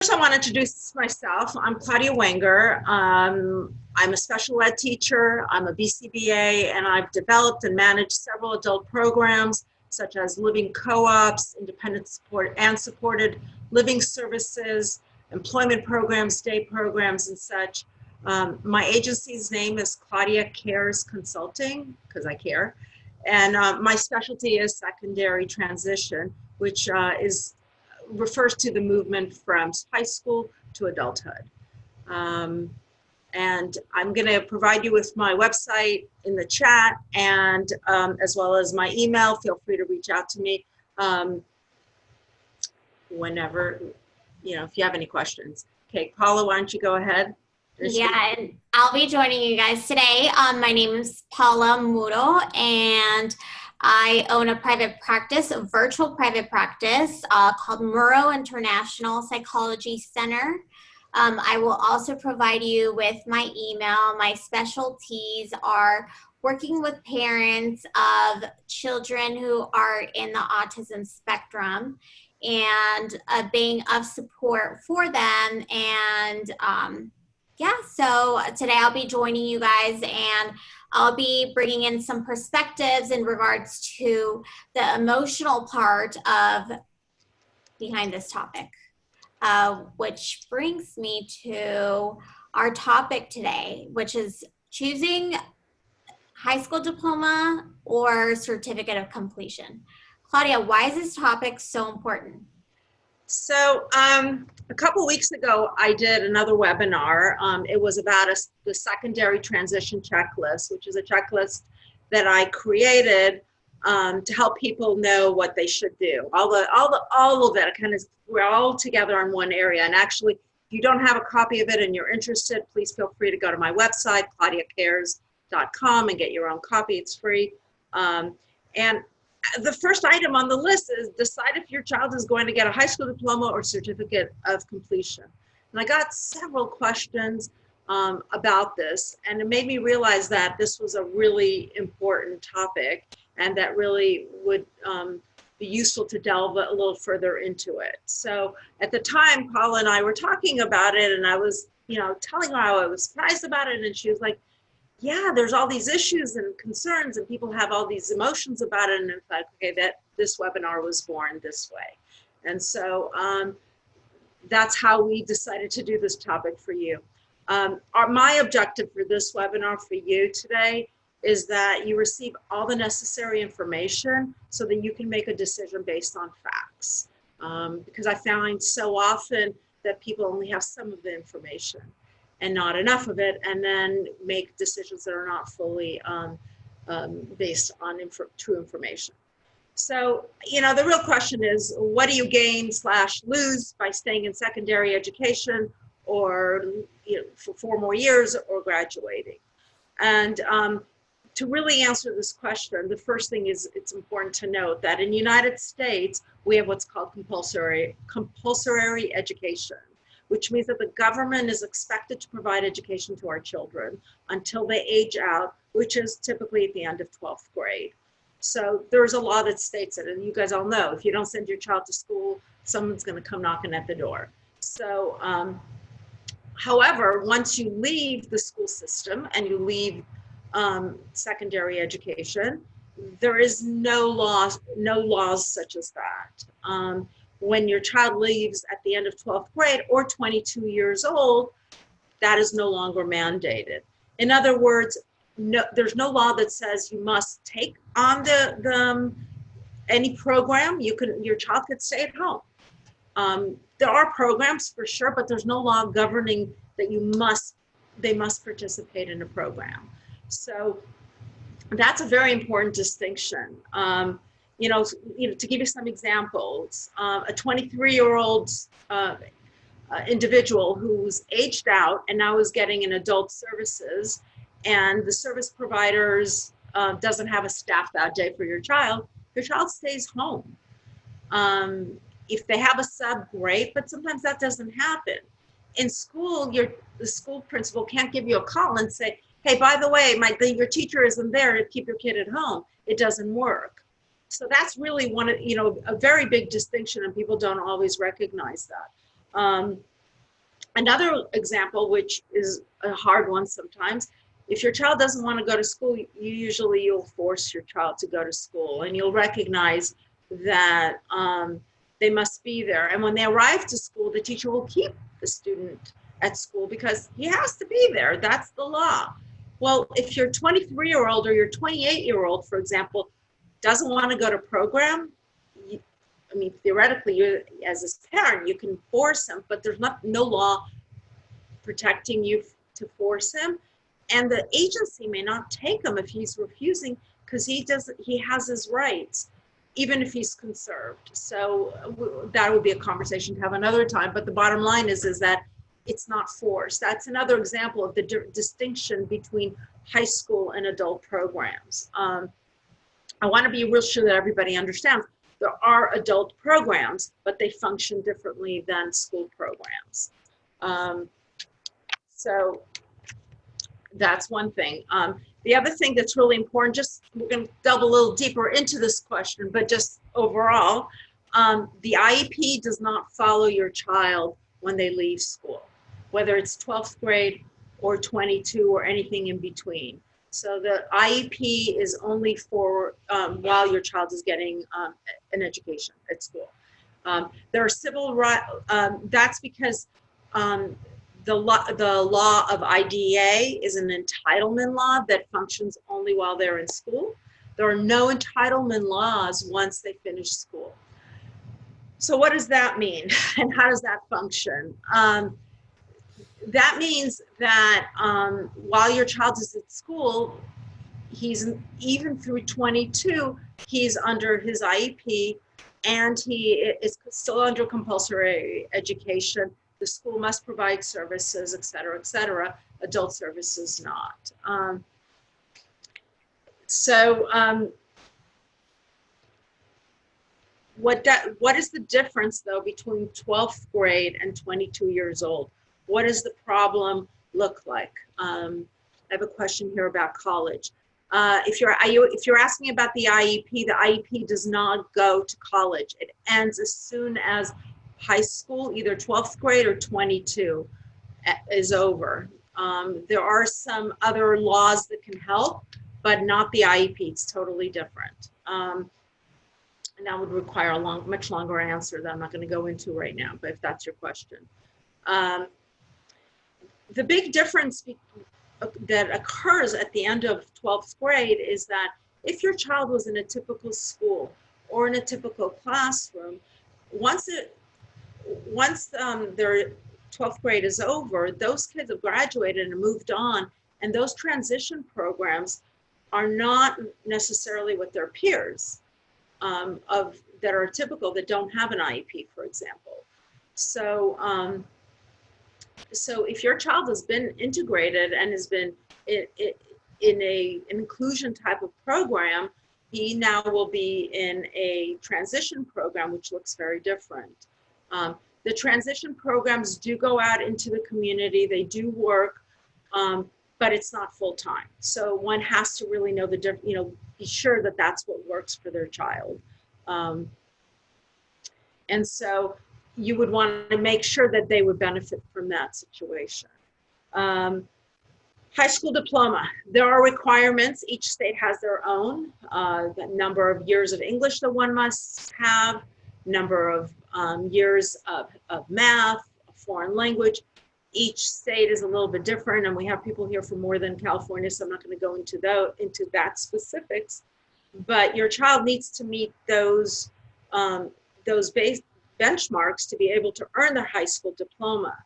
First, I want to introduce myself. I'm Claudia Wenger. I'm a special ed teacher. I'm a BCBA, and I've developed and managed several adult programs, such as living co-ops, independent support and supported living services, employment programs, day programs, and such. My agency's name is Claudia Cares Consulting, because I care. And my specialty is secondary transition, which refers to the movement from high school to adulthood. And I'm going to provide you with my website in the chat, and as well as my email. Feel free to reach out to me whenever, if you have any questions. Okay, Paula, why don't you go ahead? Yeah, and I'll be joining you guys today. My name is Paula Muro, and I own a private practice, a virtual private practice called Muro International Psychology Center. I will also provide you with my email. My specialties are working with parents of children who are in the autism spectrum and being of support for them. And yeah, so today I'll be joining you guys, and I'll be bringing in some perspectives in regards to the emotional part of behind this topic, which brings me to our topic today, which is choosing high school diploma or certificate of completion. Claudia, why is this topic so important? So a couple weeks ago, I did another webinar. It was about the secondary transition checklist, which is a checklist that I created to help people know what they should do. All of it kind of, we're all together in one area. And actually, if you don't have a copy of it and you're interested, please feel free to go to my website, claudiacares.com, and get your own copy. It's free. And the first item on the list is decide if your child is going to get a high school diploma or certificate of completion. And I got several questions about this, and it made me realize that this was a really important topic and that really would be useful to delve a little further into it. So at the time, Paula and I were talking about it, and I was, telling her how I was surprised about it, and she was like, yeah, there's all these issues and concerns, and people have all these emotions about it. And in fact, okay, that this webinar was born this way. And so that's how we decided to do this topic for you. My objective for this webinar for you today is that you receive all the necessary information so that you can make a decision based on facts. Because I find so often that people only have some of the information and not enough of it, and then make decisions that are not fully based on true information. So, the real question is, what do you gain / lose by staying in secondary education or for 4 more years or graduating? And to really answer this question, the first thing is it's important to note that in the United States, we have what's called compulsory education, which means that the government is expected to provide education to our children until they age out, which is typically at the end of 12th grade. So there's a law that states it, and you guys all know, if you don't send your child to school, someone's gonna come knocking at the door. So, however, once you leave the school system and you leave secondary education, there is no laws such as that. When your child leaves at the end of 12th grade or 22 years old, that is no longer mandated. In other words, there's no law that says you must take on any program. Your child could stay at home. There are programs for sure, but there's no law governing that they must participate in a program. So that's a very important distinction. To give you some examples, a 23-year-old individual who's aged out and now is getting an adult services, and the service providers doesn't have a staff that day for your child stays home. If they have a sub, great, but sometimes that doesn't happen. In school, the school principal can't give you a call and say, hey, by the way, your teacher isn't there to keep your kid at home. It doesn't work. So that's really a very big distinction, and people don't always recognize that. Another example, which is a hard one sometimes, if your child doesn't want to go to school, you'll force your child to go to school, and you'll recognize that they must be there. And when they arrive to school, the teacher will keep the student at school because he has to be there. That's the law. Well, if your 23-year-old or your 28-year-old, for example, doesn't want to go to program, I mean, theoretically, you, as a parent, you can force him, but there's no law protecting you to force him. And the agency may not take him if he's refusing, because he has his rights, even if he's conserved. So that would be a conversation to have another time. But the bottom line is that it's not forced. That's another example of the distinction between high school and adult programs. I want to be real sure that everybody understands there are adult programs, but they function differently than school programs. So that's one thing. The other thing that's really important, we're going to delve a little deeper into this question, but just overall, the IEP does not follow your child when they leave school, whether it's 12th grade or 22 or anything in between. So the IEP is only for while your child is getting an education at school. There are civil rights, that's because the law of IDEA is an entitlement law that functions only while they're in school. There are no entitlement laws once they finish school. So what does that mean, and how does that function? That means that while your child is at school, he's even through 22, he's under his IEP, and he is still under compulsory education. The school must provide services, et cetera, adult services not. What is the difference, though, between 12th grade and 22 years old? What does the problem look like? I have a question here about college. If you're asking about the IEP does not go to college. It ends as soon as high school, either 12th grade or 22 is over. There are some other laws that can help, but not the IEP. It's totally different. And that would require a much longer answer that I'm not going to go into right now, but if that's your question. The big difference that occurs at the end of 12th grade is that if your child was in a typical school or in a typical classroom, once their 12th grade is over, those kids have graduated and moved on, and those transition programs are not necessarily with their peers that are typical, that don't have an IEP, for example. So, so if your child has been integrated and has been in an inclusion type of program, he now will be in a transition program, which looks very different. The transition programs do go out into the community, they do work, but it's not full time. So one has to really know be sure that that's what works for their child. And so you would want to make sure that they would benefit from that situation. High school diploma, there are requirements. Each state has their own, the number of years of English that one must have, number of years of math, foreign language. Each state is a little bit different, and we have people here from more than California, so I'm not going to go into that specifics. But your child needs to meet those base benchmarks to be able to earn their high school diploma.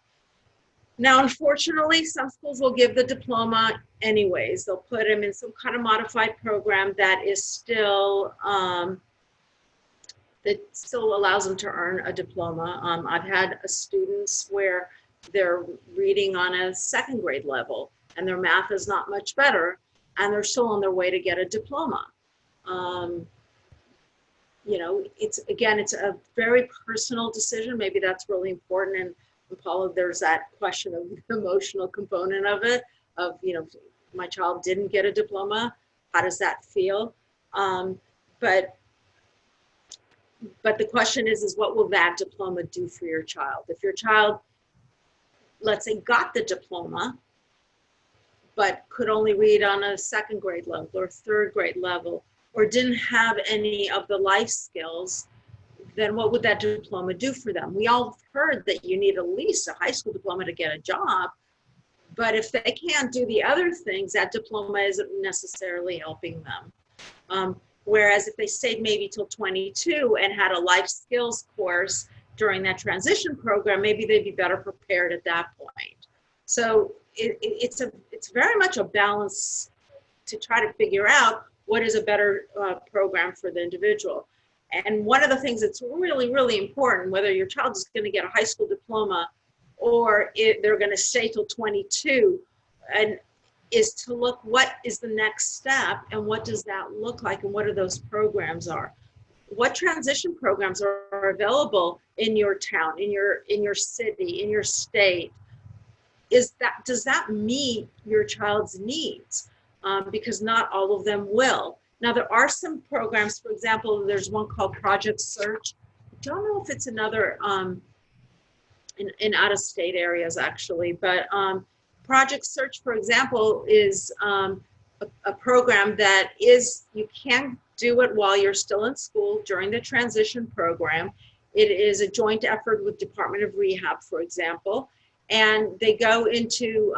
Now, unfortunately, some schools will give the diploma anyways. They'll put them in some kind of modified program that is still that still allows them to earn a diploma. I've had students where they're reading on a second grade level and their math is not much better, and they're still on their way to get a diploma. It's a very personal decision. Maybe that's really important. And Paula, there's that question of the emotional component of it, of, my child didn't get a diploma. How does that feel? But the question is what will that diploma do for your child? If your child let's say, got the diploma, but could only read on a second grade level or third grade level, or didn't have any of the life skills, then what would that diploma do for them? We all heard that you need at least a high school diploma to get a job, but if they can't do the other things, that diploma isn't necessarily helping them. Whereas if they stayed maybe till 22 and had a life skills course during that transition program, maybe they'd be better prepared at that point. So it's very much a balance to try to figure out what is a better program for the individual. And one of the things that's really, really important, whether your child is going to get a high school diploma or they're going to stay till 22, and is to look what is the next step and what does that look like and what are those programs are. What transition programs are available in your town, in your city, in your state? Does that meet your child's needs? Because not all of them will. Now, there are some programs, for example, there's one called Project Search. I don't know if it's another in out-of-state areas, actually, but Project Search, for example, is a program that you can do it while you're still in school during the transition program. It is a joint effort with Department of Rehab, for example, and they go into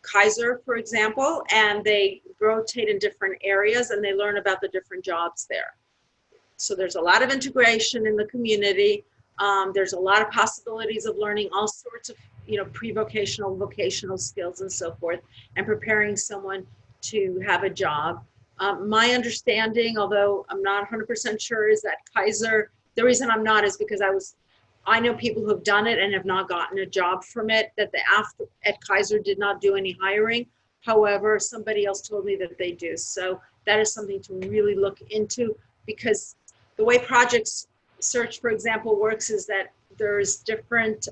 Kaiser, for example, and they rotate in different areas and they learn about the different jobs there. So there's a lot of integration in the community. There's a lot of possibilities of learning all sorts of, pre-vocational, vocational skills and so forth, and preparing someone to have a job. My understanding, although I'm not 100% sure, is that Kaiser, the reason I'm not is because I know people who have done it and have not gotten a job from it, that at Kaiser did not do any hiring. However, somebody else told me that they do. So that is something to really look into, because the way Project Search, for example, works is that there's different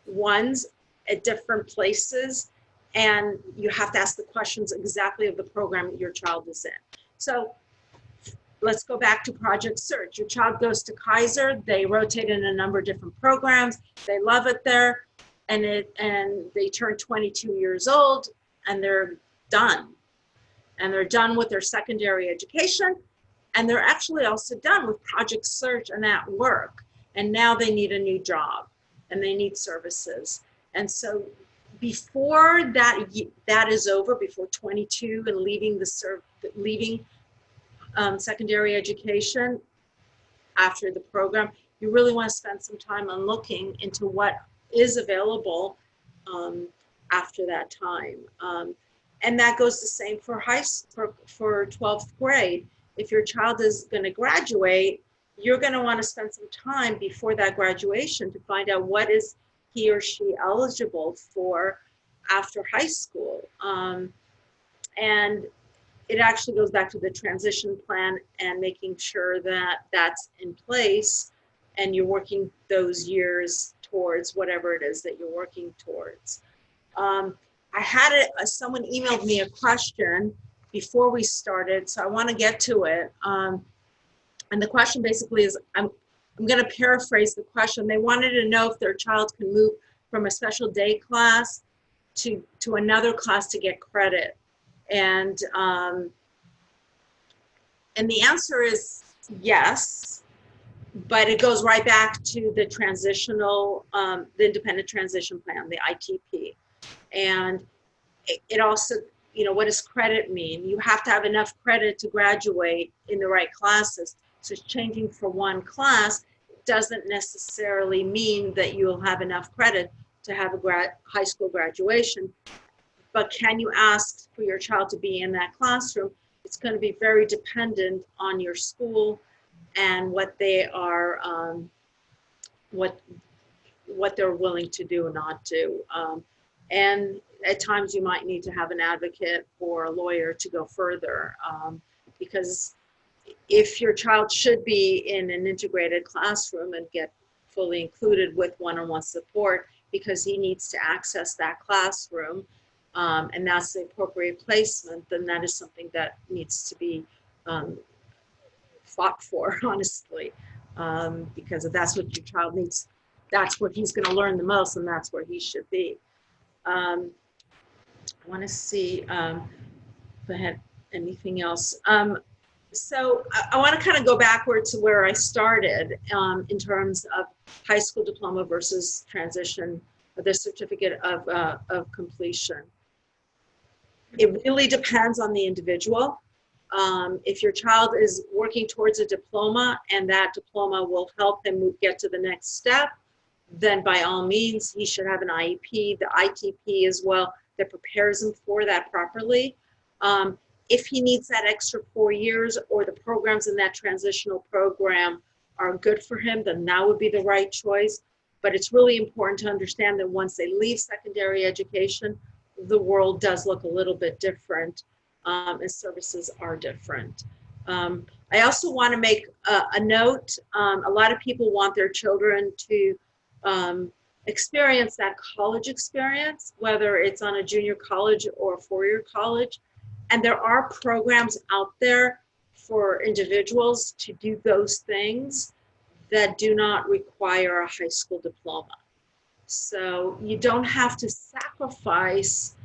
ones at different places, and you have to ask the questions exactly of the program that your child is in. So let's go back to Project Search. Your child goes to Kaiser, they rotate in a number of different programs, they love it there, and they turn 22 years old and they're done. And they're done with their secondary education, and they're actually also done with Project Search and that work. And now they need a new job and they need services. And so before that is over, before 22 and leaving secondary education after the program, you really want to spend some time on looking into what is available after that time. And that goes the same for for 12th grade. If your child is going to graduate, you're going to want to spend some time before that graduation to find out what is he or she eligible for after high school. And it actually goes back to the transition plan and making sure that that's in place and you're working those years towards whatever it is that you're working towards. I had someone emailed me a question before we started, so I want to get to it. And the question basically is, I'm going to paraphrase the question. They wanted to know if their child can move from a special day class to another class to get credit. And the answer is yes, but it goes right back to the the independent transition plan, the ITP. And it also, what does credit mean? You have to have enough credit to graduate in the right classes. So changing for one class doesn't necessarily mean that you'll have enough credit to have a high school graduation. But can you ask for your child to be in that classroom? It's going to be very dependent on your school and what they are, what they're willing to do or not do. And at times you might need to have an advocate or a lawyer to go further, because if your child should be in an integrated classroom and get fully included with one-on-one support because he needs to access that classroom, and that's the appropriate placement, then that is something that needs to be fought for, honestly, because if that's what your child needs that's where he's going to learn the most, and that's where he should be. I want to see if I had anything else. So I want to kind of go backward to where I started in terms of high school diploma versus transition, the certificate of completion. It really depends on the individual. If your child is working towards a diploma and that diploma will help them get to the next step, then by all means, he should have an IEP, the ITP as well, that prepares him for that properly. If he needs that extra 4 years, or the programs in that transitional program are good for him, then that would be the right choice. But it's really important to understand that once they leave secondary education, the world does look a little bit different, and services are different. I also want to make a note. A lot of people want their children to experience that college experience, whether it's on a junior college or a four-year college. And there are programs out there for individuals to do those things that do not require a high school diploma. So you don't have to sacrifice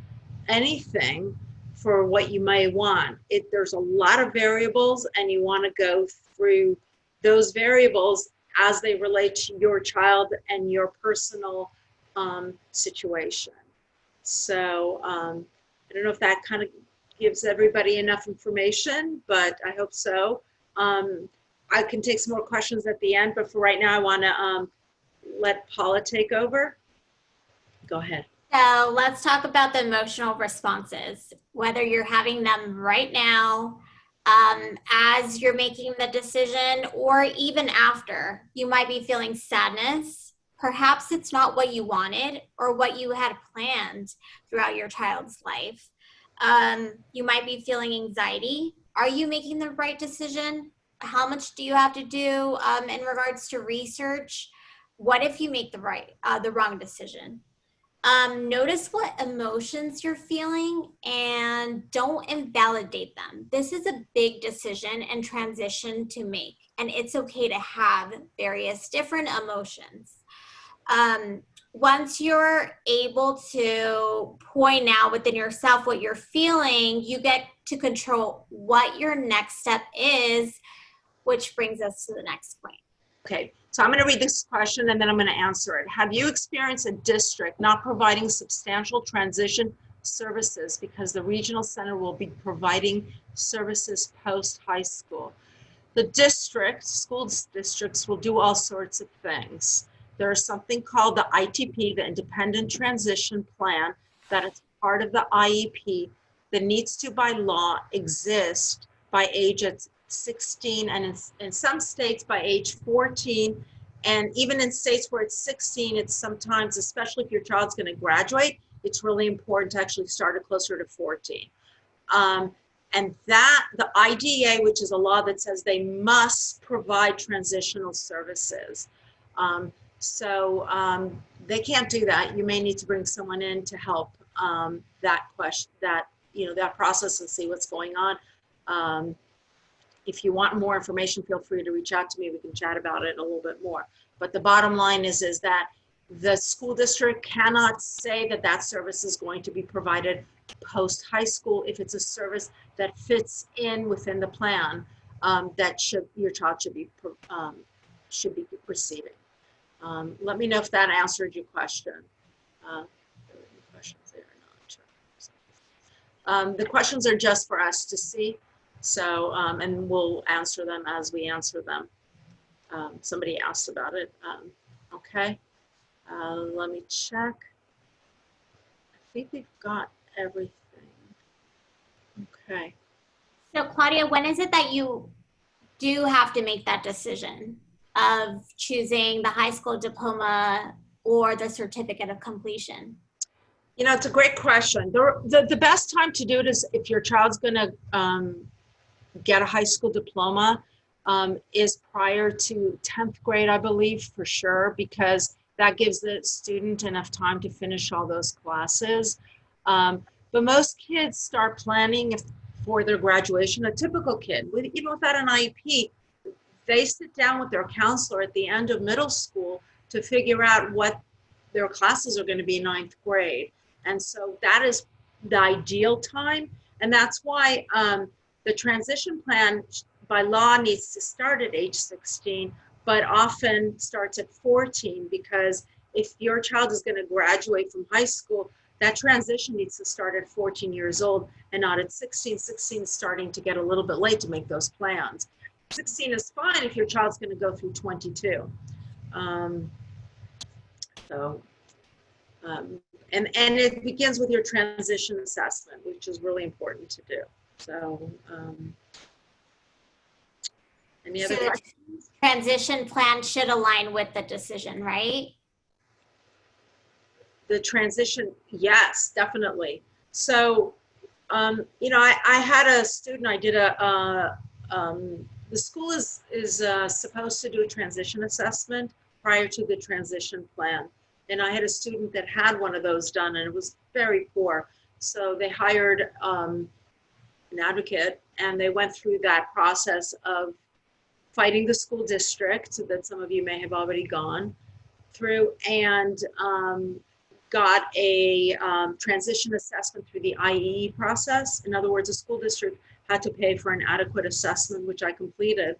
anything for what you may want. There's a lot of variables, and you want to go through those variables as they relate to your child and your personal situation. So I don't know if that kind of gives everybody enough information, but I hope so. I can take some more questions at the end, but for right now, I want to let Paula take over. Go ahead. So let's talk about the emotional responses, whether you're having them right now, as you're making the decision, or even after. You might be feeling sadness. Perhaps it's not what you wanted or what you had planned throughout your child's life. You might be feeling anxiety. Are you making the right decision? How much do you have to do in regards to research? What if you make the wrong decision? Notice what emotions you're feeling and don't invalidate them. This is a big decision and transition to make, and it's okay to have various different emotions. Once you're able to point out within yourself what you're feeling, you get to control what your next step is, which brings us to the next point. Okay, so I'm going to read this question and then I'm going to answer it. Have you experienced a district not providing substantial transition services because the regional center will be providing services post-high school? The school districts will do all sorts of things. There is something called the ITP, the Independent Transition Plan, that is part of the IEP that needs to, by law, exist by age 16, and in some states by age 14, and even in states where it's 16, it's sometimes, especially if your child's going to graduate, it's really important to actually start it closer to 14. And that, the IDEA, which is a law that says they must provide transitional services. So they can't do that. You may need to bring someone in to help that process and see what's going on. If you want more information, feel free to reach out to me. We can chat about it a little bit more. But the bottom line is that the school district cannot say that that service is going to be provided post high school if it's a service that fits in within the plan that your child should be receiving. Let me know if that answered your question. Questions there or not. The questions are just for us to see. So, and we'll answer them as we answer them. Somebody asked about it. Okay. Let me check. I think we've got everything. Okay. So Claudia, when is it that you do have to make that decision of choosing the high school diploma or the certificate of completion? You know, it's a great question. The best time to do it is if your child's going to get a high school diploma is prior to 10th grade, I believe, for sure, because that gives the student enough time to finish all those classes. But most kids start planning for their graduation. A typical kid, even without an IEP, they sit down with their counselor at the end of middle school to figure out what their classes are going to be in ninth grade. And so that is the ideal time. And that's why the transition plan by law needs to start at age 16, but often starts at 14, because if your child is going to graduate from high school, that transition needs to start at 14 years old and not at 16. 16 is starting to get a little bit late to make those plans. 16 is fine if your child's going to go through 22. And it begins with your transition assessment, which is really important to do. So, any other questions? Transition plan should align with the decision, right? The transition, yes, definitely. So, you know, I had a student, I did the school is supposed to do a transition assessment prior to the transition plan. And I had a student that had one of those done, and it was very poor. So they hired an advocate, and they went through that process of fighting the school district that some of you may have already gone through, and got a transition assessment through the IE process. In other words, the school district had to pay for an adequate assessment, which I completed.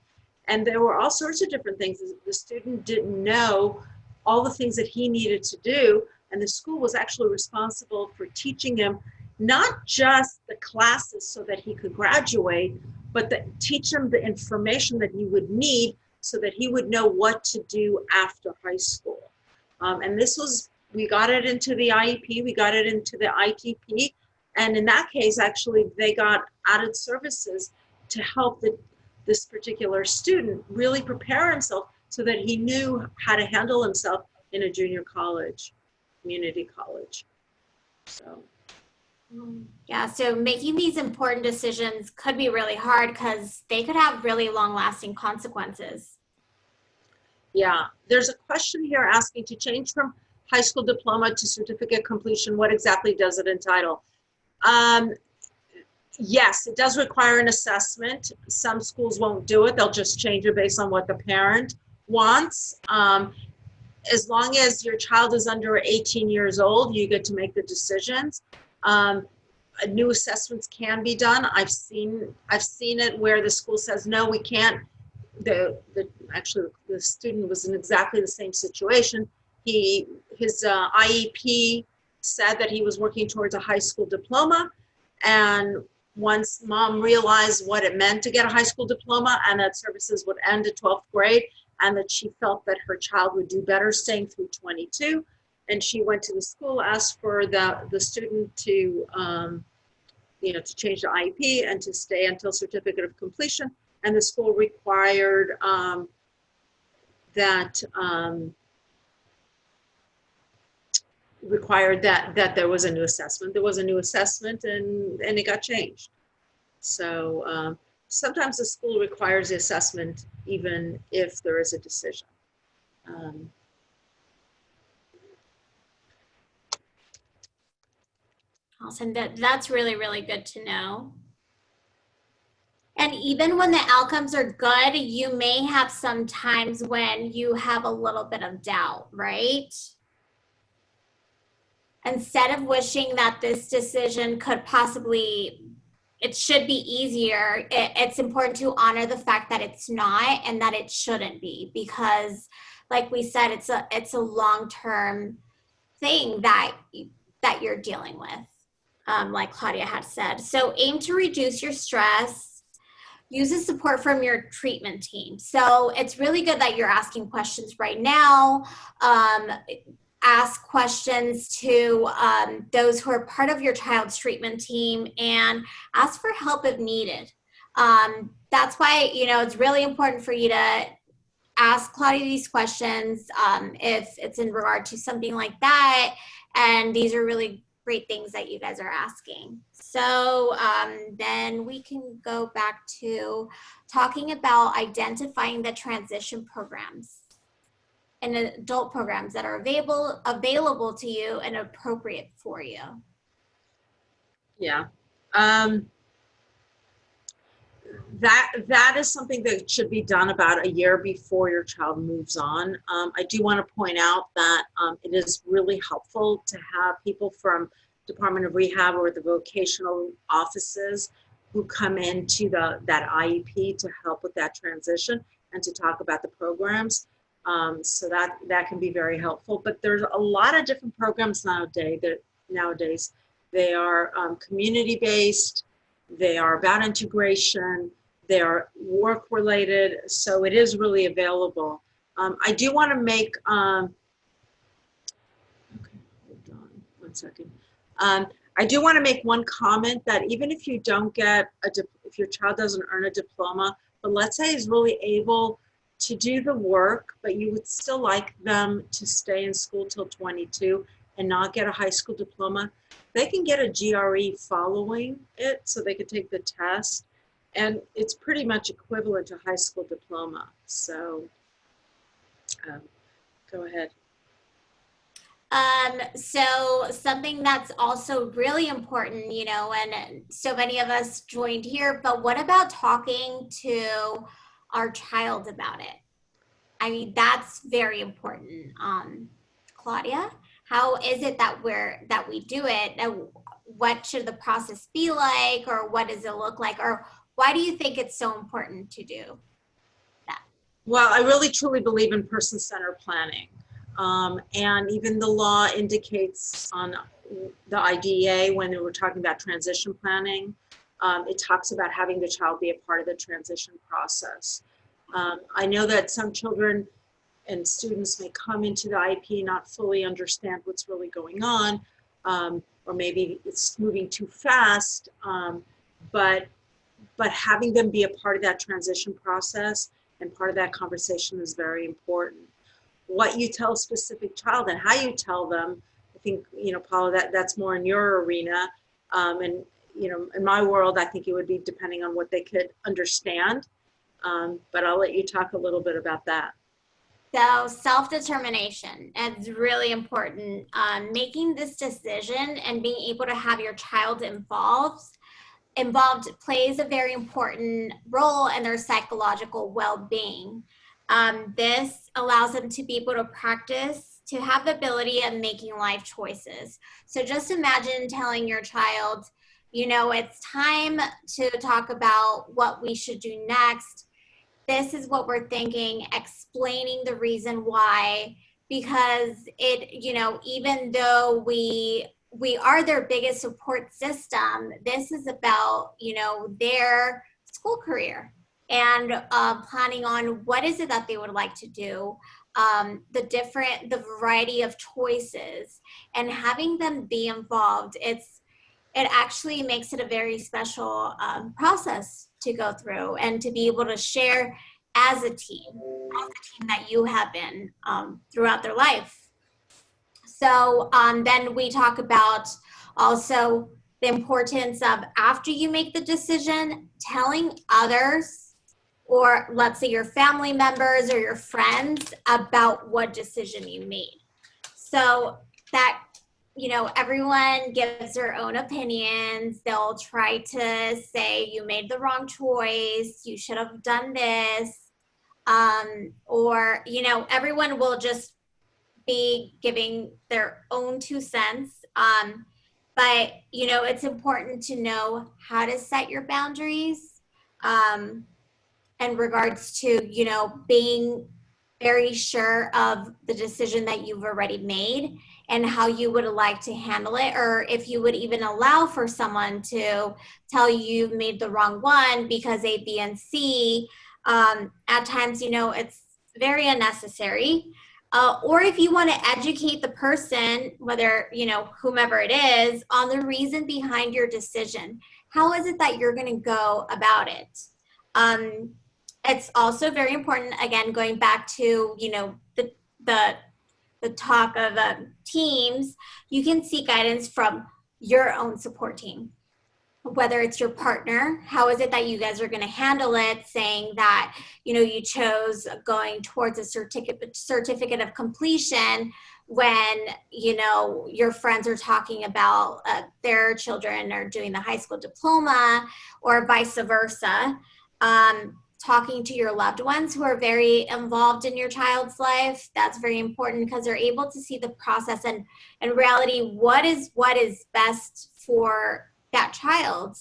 And there were all sorts of different things. The student didn't know all the things that he needed to do, and the school was actually responsible for teaching him not just the classes so that he could graduate, but teach him the information that he would need so that he would know what to do after high school. And this was, we got it into the IEP, we got it into the ITP, and in that case, actually, they got added services to help this particular student really prepare himself so that he knew how to handle himself in a junior college, community college. So. Yeah, so making these important decisions could be really hard because they could have really long-lasting consequences. Yeah, there's a question here asking to change from high school diploma to certificate completion. What exactly does it entitle? Yes, it does require an assessment. Some schools won't do it. They'll just change it based on what the parent wants. As long as your child is under 18 years old, you get to make the decisions. New assessments can be done. I've seen it where the school says, no, we can't. Actually, the student was in exactly the same situation. His IEP said that he was working towards a high school diploma, and once mom realized what it meant to get a high school diploma and that services would end at 12th grade, and that she felt that her child would do better staying through 22, and she went to the school, asked for the student to to change the IEP and to stay until certificate of completion, and the school required that there was a new assessment. There was a new assessment, and it got changed. So sometimes the school requires the assessment even if there is a decision. Awesome. That's really, really good to know. And even when the outcomes are good, you may have some times when you have a little bit of doubt, right? Instead of wishing that this decision could possibly, it should be easier, it's important to honor the fact that it's not and that it shouldn't be, because like we said, it's a long-term thing that you're dealing with, like Claudia had said. So aim to reduce your stress. Use the support from your treatment team. So it's really good that you're asking questions right now. Ask questions to those who are part of your child's treatment team, and ask for help if needed. That's why, it's really important for you to ask Claudia these questions if it's in regard to something like that. And these are really great things that you guys are asking. So then we can go back to talking about identifying the transition programs and adult programs that are available to you and appropriate for you. Yeah. That is something that should be done about a year before your child moves on. I do want to point out that it is really helpful to have people from Department of Rehab or the vocational offices who come into that IEP to help with that transition and to talk about the programs. So that can be very helpful. But there's a lot of different programs nowadays. They are community-based. They are about integration. They are work-related. So it is really available. I do want to make, okay, hold on one second. I do want to make one comment that even if you don't get if your child doesn't earn a diploma, but let's say is really able to do the work, but you would still like them to stay in school till 22 and not get a high school diploma, they can get a GRE following it, so they can take the test, and it's pretty much equivalent to high school diploma. So go ahead. So something that's also really important, you know, and so many of us joined here, but what about talking to our child about it? I mean, that's very important. Claudia, how is it that we do it? What should the process be like, or what does it look like, or why do you think it's so important to do that? Well, I really truly believe in person-centered planning. And even the law indicates on the IDEA, when we were talking about transition planning, it talks about having the child be a part of the transition process. I know that some children and students may come into the IEP not fully understand what's really going on, or maybe it's moving too fast, but having them be a part of that transition process and part of that conversation is very important. What you tell a specific child and how you tell them, I think, you know, Paula, that's more in your arena. And, you know, in my world, I think it would be depending on what they could understand. But I'll let you talk a little bit about that. So self-determination is really important. Making this decision and being able to have your child involved plays a very important role in their psychological well-being. This allows them to be able to practice, to have the ability of making life choices. So just imagine telling your child, you know, it's time to talk about what we should do next. This is what we're thinking, explaining the reason why, because it, you know, even though we are their biggest support system, this is about, you know, their school career and planning on what is it that they would like to do, the variety of choices, and having them be involved. It actually makes it a very special process to go through and to be able to share as a team that you have been throughout their life. So then we talk about also the importance of, after you make the decision, telling others, or let's say your family members or your friends, about what decision you made. So that, you know, everyone gives their own opinions. They'll try to say you made the wrong choice, you should have done this, or, you know, everyone will just be giving their own 2 cents. But, you know, it's important to know how to set your boundaries in regards to, you know, being very sure of the decision that you've already made and how you would like to handle it, or if you would even allow for someone to tell you you've made the wrong one because A, B, and C. At times, you know, it's very unnecessary. Or if you want to educate the person, whether, you know, whomever it is, on the reason behind your decision. How is it that you're going to go about it? It's also very important, again, going back to, you know, the talk of teams, you can seek guidance from your own support team. Whether it's your partner, how is it that you guys are going to handle it, saying that, you know, you chose going towards a certificate of completion when, you know, your friends are talking about their children are doing the high school diploma, or vice versa. talking to your loved ones who are very involved in your child's life. That's very important because they're able to see the process and in reality what is best for that child,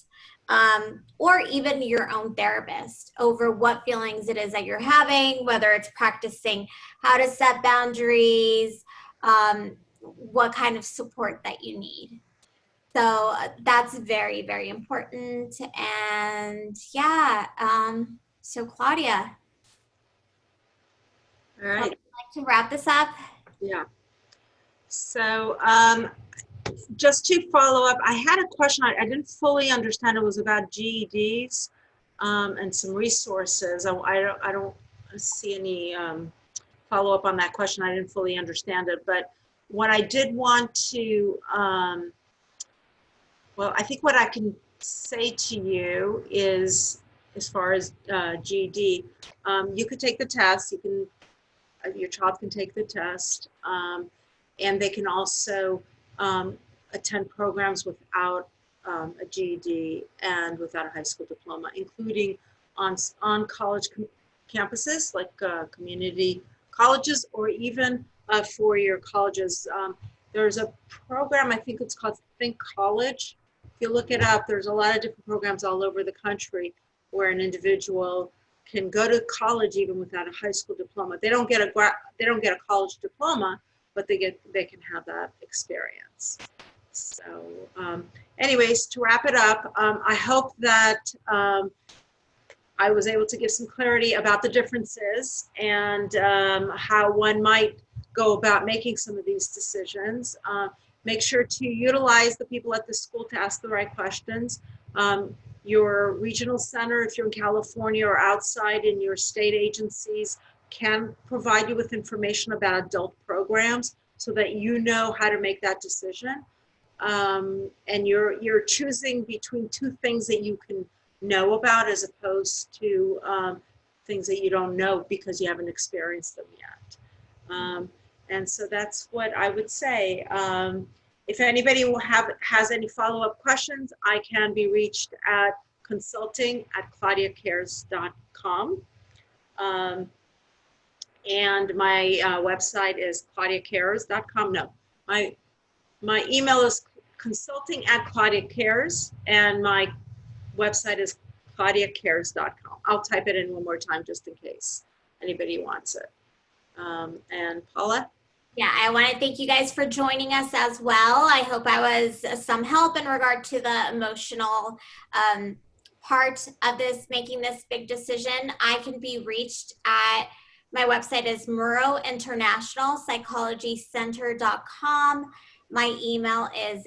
or even your own therapist over what feelings it is that you're having, whether it's practicing how to set boundaries, what kind of support that you need. So that's very, very important. And yeah, so Claudia, All right. would you like to wrap this up? Yeah. So just to follow up, I had a question. I didn't fully understand. It was about GEDs and some resources. I don't see any follow up on that question. I didn't fully understand it. But what I did want to, well, I think what I can say to you is, as far as GED, you could take the test. You can, your child can take the test, and they can also attend programs without a GED and without a high school diploma, including on college campuses like community colleges or even four-year colleges. There's a program, I think it's called Think College. If you look it up, there's a lot of different programs all over the country where an individual can go to college even without a high school diploma. They don't get a college diploma, but they can have that experience. So anyways, to wrap it up, I hope that I was able to give some clarity about the differences and how one might go about making some of these decisions. Make sure to utilize the people at the school to ask the right questions. Your regional center, if you're in California or outside in your state agencies, can provide you with information about adult programs so that you know how to make that decision. And you're choosing between two things that you can know about as opposed to things that you don't know because you haven't experienced them yet. And so that's what I would say. If anybody has any follow-up questions, I can be reached at consulting@claudiacares.com. And my website is claudiacares.com. No, my email is consulting@claudiacares, and my website is claudiacares.com. I'll type it in one more time just in case anybody wants it. And Paula? Yeah, I want to thank you guys for joining us as well. I hope I was some help in regard to the emotional part of this, making this big decision. I can be reached at, my website is murointernationalpsychologycenter.com. My email is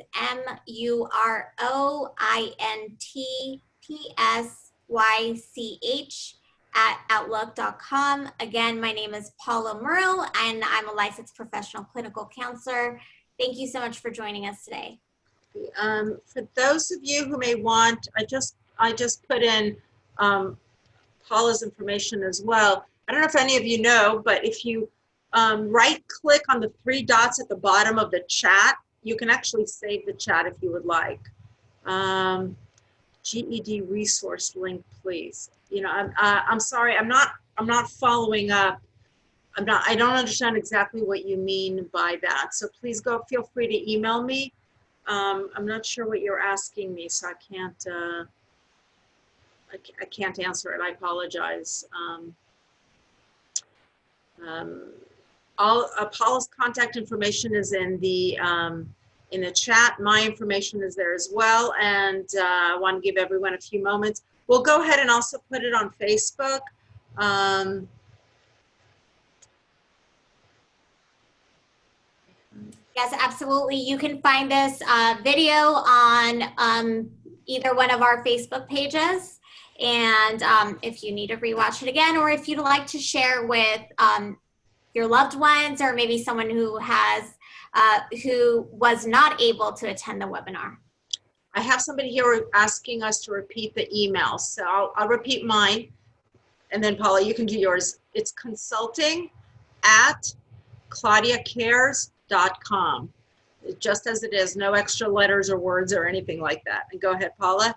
murointpsych@outlook.com. Again, my name is Paula Muro, and I'm a licensed professional clinical counselor. Thank you so much for joining us today. For those of you who may want, I just put in Paula's information as well. I don't know if any of you know, but if you right-click on the three dots at the bottom of the chat, you can actually save the chat if you would like. GED resource link, please. You know, I'm sorry, I'm not following up. I don't understand exactly what you mean by that. So please feel free to email me. I'm not sure what you're asking me, so I can't answer it. I apologize. Paula's contact information is in the chat. My information is there as well, and I want to give everyone a few moments. We'll go ahead and also put it on Facebook. Yes, absolutely. You can find this video on either one of our Facebook pages. And if you need to rewatch it again, or if you'd like to share with your loved ones, or maybe someone who was not able to attend the webinar. I have somebody here asking us to repeat the email. So I'll repeat mine. And then Paula, you can do yours. It's consulting@claudiacares.com. Just as it is, no extra letters or words or anything like that. And go ahead, Paula.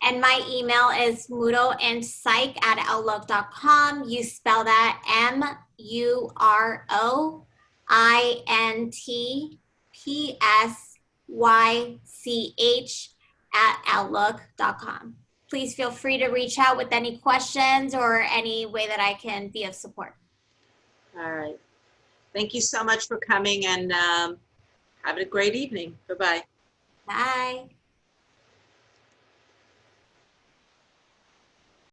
And my email is muroandpsych@outlook.com. You spell that MUROINTPSYCH@outlook.com. Please feel free to reach out with any questions or any way that I can be of support. All right. Thank you so much for coming, and have a great evening. Bye-bye. Bye.